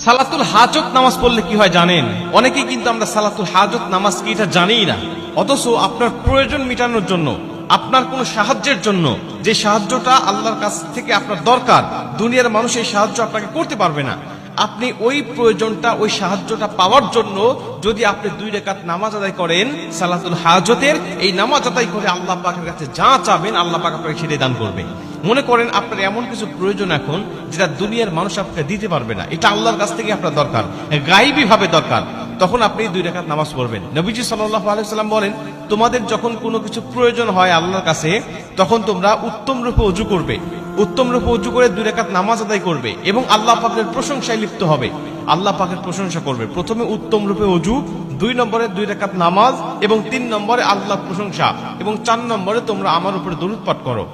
সালাতুল হাজত নামাজ পড়লে কি হয় জানেন? অনেকেই কিন্তু আমরা সালাতুল হাজত নামাজ কি এটা জানিই না, অথচ আপনার প্রয়োজন মেটানোর জন্য, আপনার কোন সাহায্যের জন্য, যে সাহায্যটা আল্লাহর কাছ থেকে আপনার দরকার, দুনিয়ার মানুষ এই সাহায্য আপনাকে করতে পারবে না, আপনি ওই প্রয়োজনটা, ওই সাহায্যটা পাওয়ার জন্য যদি আপনি 2 রাকাত নামাজ আদায় করেন সালাতুল হাজতের, এই নামাজ আদায় করে আল্লাহ পাকের কাছে যা চাবেন আল্লাহ পাক আপনাকে সেটাই দান করবে। মনে করেন আপনার এমন কিছু প্রয়োজন এখন যেটা দুনিয়ার মানুষ আপনাকে দিতে পারবে না, এটা আল্লাহর কাছ থেকে আপনার দরকার, গায়েবী ভাবে দরকার, তখন আপনি 2 রাকাত নামাজ পড়বেন। নবীজি সাল্লাল্লাহু আলাইহি ওয়াসাল্লাম বলেন, তোমাদের যখন কোনো কিছু প্রয়োজন হয় আল্লাহর কাছে, তখন তোমরা উত্তম রূপে ওযু করবে, উত্তম রূপে ওযু করে 2 রাকাত নামাজ আদায় করবে এবং আল্লাহ পাকের প্রশংসায় লিপ্ত হবে, আল্লাহ পাকের প্রশংসা করবে। প্রথমে উত্তম রূপে ওযু, 2 নম্বরে 2 রাকাত নামাজ এবং 3 নম্বরে আল্লাহর প্রশংসা এবং 4 নম্বরে তোমরা আমার উপরে দরুদ পাঠ করো,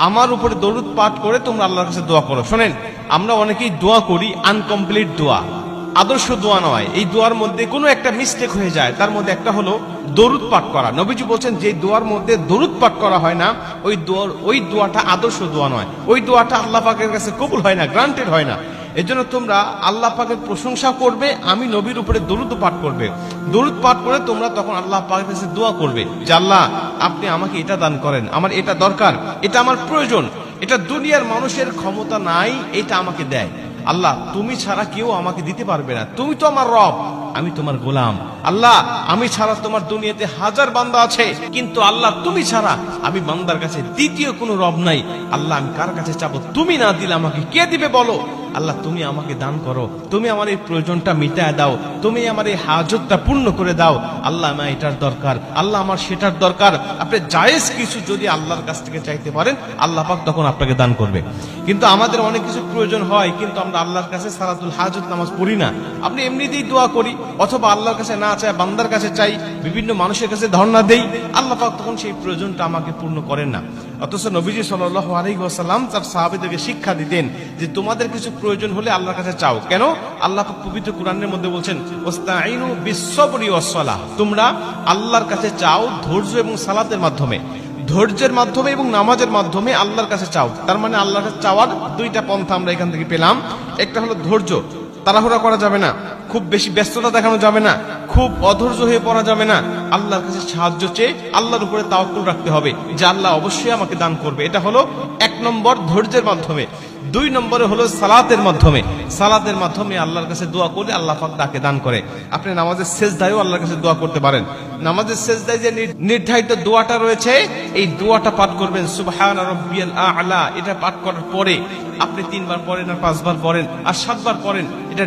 আমার উপরে দরুদ পাঠ করে তোমরা আল্লাহর কাছে দোয়া করো। শোনেন, আমরা অনেকেই দোয়া করি আনকমপ্লিট দোয়া, আদর্শ দোয়া নয়। এই দোয়ার মধ্যে কোনো একটা মিস্টেক হয়ে যায়, তার মধ্যে একটা হলো দরুদ পাঠ করা। নবীজি বলছেন যে দোয়ার মধ্যে দরুদ পাঠ করা হয় না, ওই দোয়াটা আদর্শ দোয়া নয়, ওই দোয়াটা আল্লাহ পাকের কাছে কবুল হয় না, গ্রান্টেড হয় না। এজন্য তোমরা আল্লাহ পাকের প্রশংসা করবে, আমি নবীর উপরে দরুদ পাঠ করবে, দরুদ পাঠ করে তোমরা তখন আল্লাহ পাকের কাছে দোয়া করবে যে আল্লাহ আপনি আমাকে এটা দান করেন, আমার এটা দরকার, এটা আমার প্রয়োজন, এটা দুনিয়ার মানুষের ক্ষমতা নাই এটা আমাকে দেয়। আল্লাহ তুমি ছাড়া কেউ আমাকে দিতে পারবে না, তুমি তো আমার রব, আমি তোমার গোলাম। আল্লাহ আমি ছাড়া তোমার দুনিয়াতে হাজার বান্দা আছে, কিন্তু আল্লাহ তুমি ছাড়া আমি বান্দার কাছে দ্বিতীয় কোনো রব নাই। আল্লাহ আমি কার কাছে চাবো? তুমি না দিলে আমাকে কে দিবে বলো? আল্লাহ তুমি আমাকে দান করো, তুমি আমার এই প্রয়োজনটা মিটায় দাও, তুমি আমার এই হাজতটা পূর্ণ করে দাও। আল্লাহ আমার এটার দরকার, আল্লাহ আমার সেটার দরকার। আপনি জায়েজ কিছু যদি আল্লাহর কাছ থেকে চাইতে পারেন, আল্লাহ পাক তখন আপনাকে দান করবে। কিন্তু আমাদের অনেক কিছু প্রয়োজন হয়, কিন্তু আমরা আল্লাহর কাছে সালাতুল হাজত নামাজ পড়ি না, আপনি এমনিতেই দোয়া করি, অথবা আল্লাহর কাছে না চাই বান্দার কাছে চাই, বিভিন্ন মানুষের কাছে ধর্ণা দেই, আল্লাহ পাক তখন সেই প্রয়োজনটা আমাকে পূর্ণ করেন না। অথচ নবীজি সাল্লাল্লাহু আলাইহি ওয়াসাল্লাম তার সাহাবীদেরকে শিক্ষা দিতেন যে তোমাদের কিছু প্রয়োজন হলে আল্লাহর কাছে চাও। কেন? আল্লাহ পাক পবিত্র কোরআনের মধ্যে বলছেন ওয়াস্তাঈনু বিস-সাবরি ওয়াস-সালাহ, তোমরা আল্লাহর কাছে চাও ধৈর্য এবং সালাতের মাধ্যমে, ধৈর্যের মাধ্যমে এবং নামাজের মাধ্যমে আল্লাহর কাছে চাও। তার মানে আল্লাহর কাছে চাওয়ার 2টা পন্থা আমরা এখান থেকে পেলাম। একটা হলো ধৈর্য, তাড়াহুড়া করা যাবে না, খুব বেশি ব্যস্ততা দেখানো যাবে না, খুব অধৈর্য হয়ে পড়া যাবে না, আল্লাহর কাছে সাহায্য চেয়ে আল্লাহর উপরে তাওয়াক্কুল রাখতে হবে যে আল্লাহ অবশ্যই আমাকে দান করবে। এটা হলো 1 নম্বর ধৈর্যের মাধ্যমে। 2 নম্বরে হলো সালাতের মাধ্যমে, সালাতের মাধ্যমে আল্লাহর কাছে দোয়া করলে আল্লাহ পাক তাকে দান করে। আপনি নামাজের সেজদায়ও আল্লাহর কাছে দোয়া করতে পারেন। নামাজের সেজদায় যে নির্ধারিত দোয়াটা রয়েছে, এই দোয়াটা পাঠ করবেন সুবহান রাব্বিয়াল আ'লা। এটা পাঠ করার পরে আপনি 3 বার পড়েন আর 5 বার পড়েন আর 7 বার পড়েন, এটা